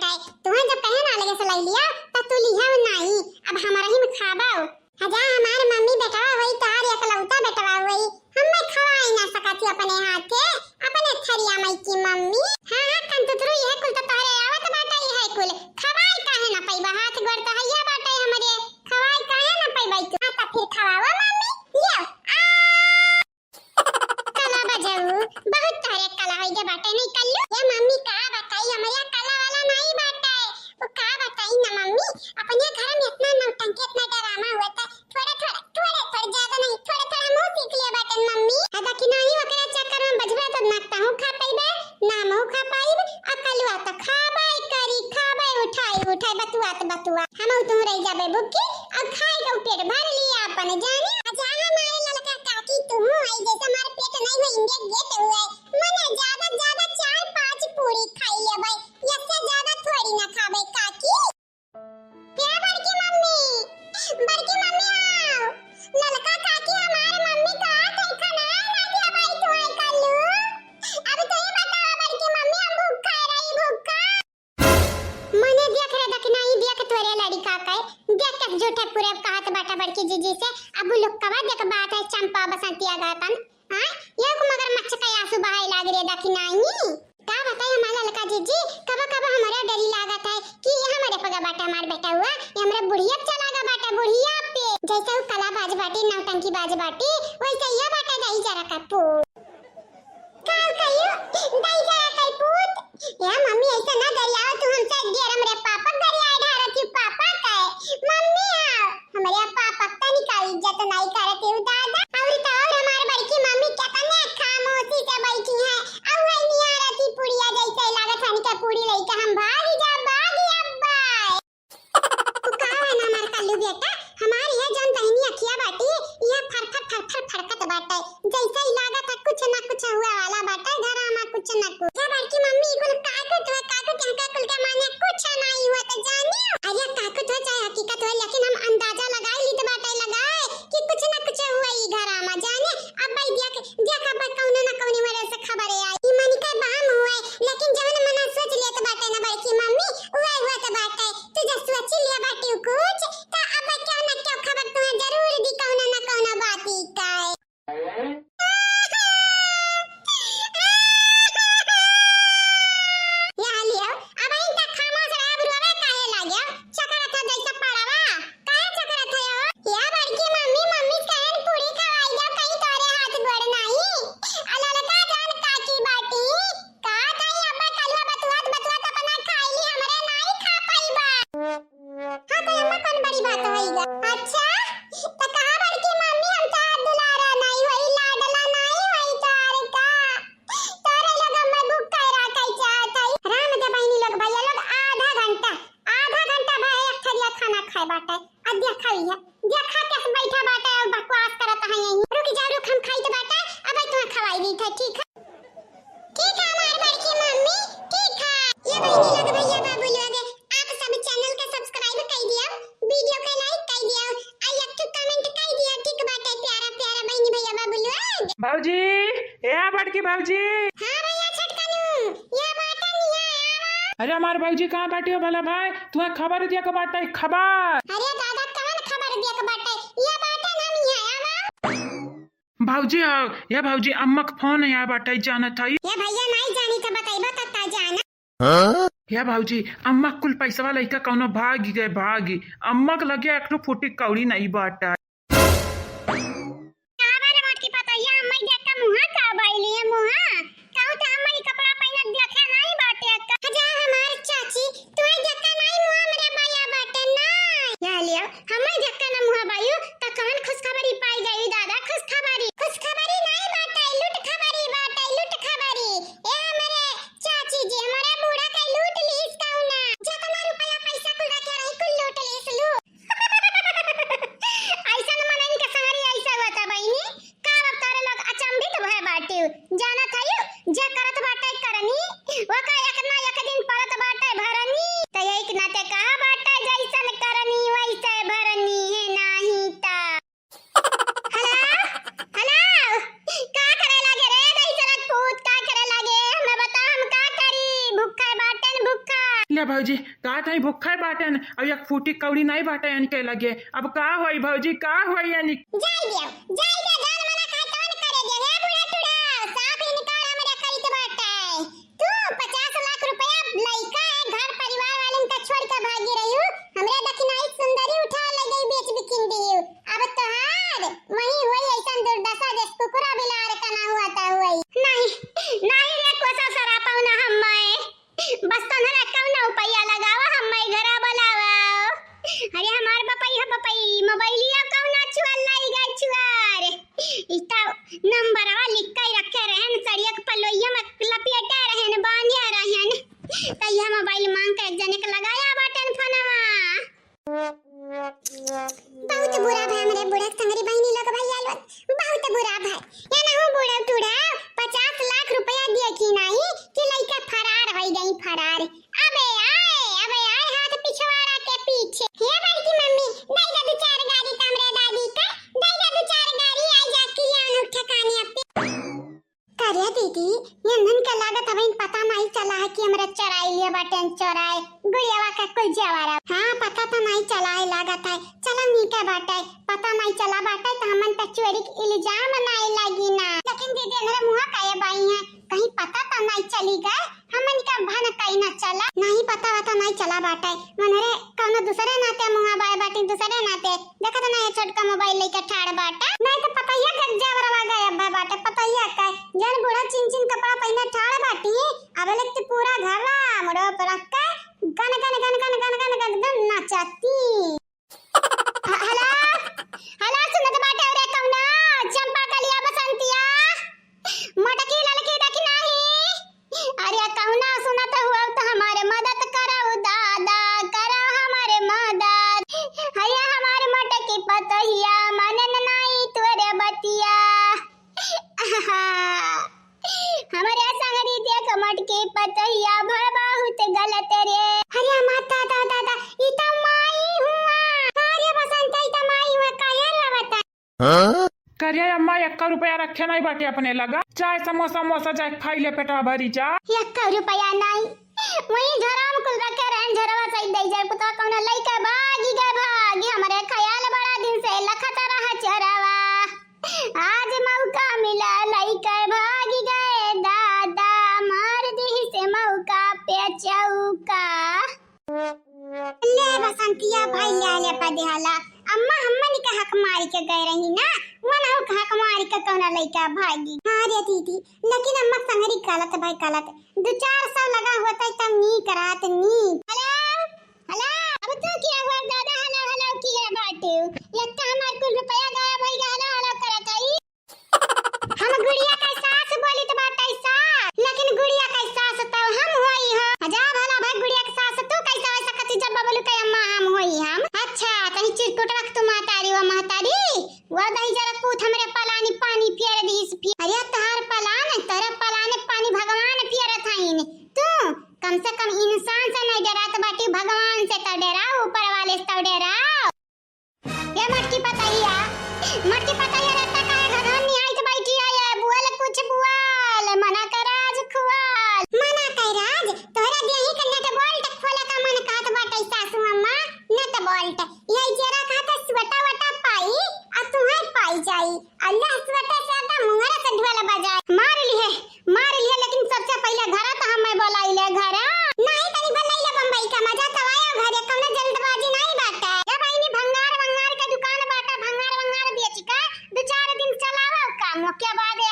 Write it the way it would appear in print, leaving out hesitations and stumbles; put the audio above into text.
बाटाए तुम्हें जब कहे ना लगे सलाई लिया तब तू लिया नहीं अब हमारा ही में खाबाओ हजा हमार मम्मी बेटवा वही तार एकलौता बेटवा वही हम मैं खवाई ना सकती अपने हाथे अपने थरिया मई की मम्मी हां कंतुतरू यह कुल तो तारे आवत बाटाई है कुल खवाई काहे ना पैबा हाथ गोड़ तो हैया बाटाई हमरे खवाई काहे ना पैबा तू त फिर खवावा मम्मी लियो कला बजाऊ बहुत तारे कला होई जे बाटे नहीं कल्लू ये मम्मी का बताई हमारे कला वाला नहीं बाटाए वो का बताई ना मम्मी अपने घर में इतना नौटंकी इतना डरामा हुआ था थोड़ा ज्यादा नहीं थोड़ा मुंह सीख लिया बाटे मम्मी हदा कि नहीं वकरा चक्कर में बजबे तो नाकता हूं खा पाइबे ना मुंह खा पाइब अकलवा तो खाबाई करी खाबाई उठाई बतुआ हम तुम रह जाबे बुक्की और खाई के पेट भर लिया अपन जाने अच्छा हमारे लड़का काकी तुम आई जैसे हमारे पेट नहीं हुए इंडिया गेट हुए मने ज्यादा 4-5 पूरी खाई ले भाई इससे ज्यादा थोड़ी ना खाबे काकी क्या बड़की मम्मी आओ लड़का काकी हमारे मम्मी का कहीं खाना ना दिया भाई तू आई कल्लू अब तो ये बताओ बड़की मम्मी हम भूखा मने देख रे दक नहीं देख तोरे लड़का का देख के झूठे पूरे कहत बाटा बड़की जीजी से अब लोग कवा देख बात है चंपा बसंती आगातन हां ये को मगर मच्छ का आंसू बहाई लाग रे दक नहीं का बताई हमारा लड़का जीजी कब हमारा डरी लागत है कि ये हमारे पगा बाटा मार बेटा हुआ ये हमरा बुढ़िया चलागा बाटा बुढ़िया पे जैसे वो कला बाज बाटी नौटंकी बाज बाटी वैसे ये बाटा दई जरा का पू काल कहियो दई जरा का पूत या मम्मी ऐसा ना गरियाओ तू हमसे देर हमरे पापा गरिया ढारती पापा का मम्मी आओ हमारे पापा का निकाल इज्जत नहीं करते हो दादा और तो और हमारे बड़की मम्मी कितने खामोशी से बैठी है अब वही नहीं आ रही पुड़िया जैसे लागत हनी का पूड़ी लेके हम भागी अब्बा तू का है ना हमार कल्लू बेटा हमारी है जान तहनी अखिया बाटी ये फरफट बाटा जैसे ही लागत है कुछ ना कुछ हुआ वाला बाटा घरामा कुछ ना कुछ या बड़की मम्मी कुल काकुत क्या कुल के माने कुछ नहीं हुआ तो जाने अरे काकुत हो चाहे हकीकत हो लेकिन हम अंदाजा लगाए ली तो बाटा लगाए कि कुछ ना कुछ हुआ ही घरामा जाने अब भाई देख अब कौन ना कौन मेरे से खबर है ई मनी का बाम हुआ लेकिन जब मना सोच लिया तो बाटा ना बड़की मम्मी हुआ तो बाटा तू जब सोच लिया बाटी कुछ तो अब क्या ना क्या खबर तुम्हें जरूर दी कौन ना कौन बात ही का भाऊजी ए बड़की भाऊजी हां भैया छटकनू ये बाटा नहीं आया अरे हमारे भाऊजी कहां बैठे हो भला भाई तुम्हें खबर दिया के बाटा खबर अरे दादा कहां खबर दिया के बाटा ये बाटा नहीं आया भाऊजी ये भाऊजी अम्मा का फोन है यार बाटा जाना था ये भैया नहीं जानी तो बताइबा तत्ता जाना या भाऊजी अम्मा कुल पैसा लइका कौनो भागी अम्मा के लगे एक फुटी कौड़ी नहीं बाटा भाऊजी का ताई भूखा बाटन अब एक फूटी कौड़ी नहीं बाटे यानी के लगे अब का होई भाऊजी का होई यानी जाई दे गाल मना खाए कौन करे दे हे बुढ़ा टुड़ा साफ ही निकाल हमरा करित बाटे तू 50 लाख रुपया लइका है घर परिवार वालन का छोड़ के भागी रही हूं हमरे दखिनाई सुंदरी उठा ले गई बेच बिकिन दियो अब तोहार वही होई ऐसा दुर्दशा देश कुकुरा बिलार का ना हुआ ता हुई नहीं रे कोसा सरा पाउना हम्मे बस तोहरा कौन उपाय लगावा हम्मे घरा बोलावा अरे हमार बपई मोबाइलिया कौन छुआ लाई गई छुआर इता नंबरवा लिख के रखे रहन सड़िया के पलोइया में लपेटा रहन बांधिया रहन तैया मोबाइल मांग के एक जने के लगाया बटन फोनवा बहुत बुरा भाई हमरे बुढ़ा संगरी बहिनी लोग भाई आलो बहुत बुरा भाई या ना हो बुढ़ा टूड़ा 50 लाख रुपया दिए कि नहीं कि लइका फरार हो गई फरार अबे आए हाथ पिछवाड़ा के पीछे हे बड़की मम्मी दई दे दो चार गाड़ी तमरे दादी का दई दे दो चार गाड़ी आ जा के यहाँ ठिकाने पे करे दीदी ये नन का लागत हमें पता नहीं चला है कि हमरा चराई लिया बटन चराई गुड़ियावा का कुल जवारा हां पता तो नहीं चला है लागत है चला नीके बाटे पता नहीं चला बाटे तो हमन पे चोरी के इल्जाम नहीं लगी ना लेकिन दीदी हमरा मुंह काए बाई है कहीं पता तो नहीं चली गए हमन का भन कहीं ना चला नहीं पता नहीं चला बाटे मनरे कोनो दूसरे नाते मुंह बाय बाटी दूसरे नाते देखा तो नहीं छोटका मोबाइल लेके ठाड़ बाटा नहीं तो पता ही है जवरवा गया अब्बा बाटे पता ही है का जन बूढ़ा चिन कपड़ा पहने ठाड़ बाटी अब लगते पूरा घर मोड़ो पर रख के गन एकदम नाचती हेलो सुनत बाटे रे कौना चंपा कलिया बसंतिया मटकी ललकी देखी नहीं अरे कौना सुनत हुआ तो हमारे मदद करो दादा करो हमारे मदद हैया हमारे मटकी पतहिया मनन नहीं तोरे बतिया हमारे संगरी देख मटकी पतहिया भर बहुत गलत रे अरे माता दादा ई त माई हुआ अरे बसंत ई त माई हुआ काया लवता करिया अम्मा 1 रुपया रखे नहीं बाटे अपने लगा चाय समोसा जाए खाई ले पेटा भरी जा 1 रुपया नहीं वही झराम कुल रखे रहन झरवा सही दई जाए पता कौन लइका भागी हमरे ख्याल बड़ा दिन से लखत रहा चरावा आज मौका मिला लइका भागी गए दादा मार दी से मौका पे चौका ले बसंतिया भाई ले पदेहाला अम्मा हमनी का हक मारी के गए रही ना वना हक मारी के कौन लइका भागी हां रे दीदी लेकिन अम्मा संगरी गलत भाई गलत 2-400 लगा हुआ था तब नी करात नी हेलो अब तो क्या हुआ दादा हेलो किया बाटे लगता हमार कुल रुपया गायब हो गया हेलो करत आई हम गुड़िया का सास बोली तो बात ऐसा लेकिन गुड़िया का सास तो हम होई हो हजार भला भाई गुड़िया का सास तू कैसा वैसा कति जब बोलू के अम्मा हम होई हम अच्छा तनी चिरकुट रख तू महतारी वो दही जरा पूत हमरे पलानी पानी फेर दीस अरे तहार पलान तेरे पलाने पानी भगवान फेरत हईन तू कम से कम इंसान से नहीं डरात बाटी भगवान से तो डरा ऊपर वाले से तो डरा ये मटकी पतैया रहता का घर नहीं आई तो बैठी है बुआल कुछ बुआल मना कराज खुआल मना कराज तोरा देही कन्या के बोल्ट खोले का मन कात बाटे सासू अम्मा न तो बोल्ट यही जरा खाता स्वटा वटा पाई आ तुम्हें पाई जाई अल्लाह स्वटा से आता मुंगरा से ढोल बजाए मार लिए लेकिन सबसे पहले घर तो हमें बोलाइले घर नहीं तनी बोलाइले बम्बई का मजा तो आया घरे कौनो जल्दबाजी नहीं बाटे या भाई ने भंगार का दुकान बाटा भंगार बेच का 2-4 दिन चलावा काम के बाद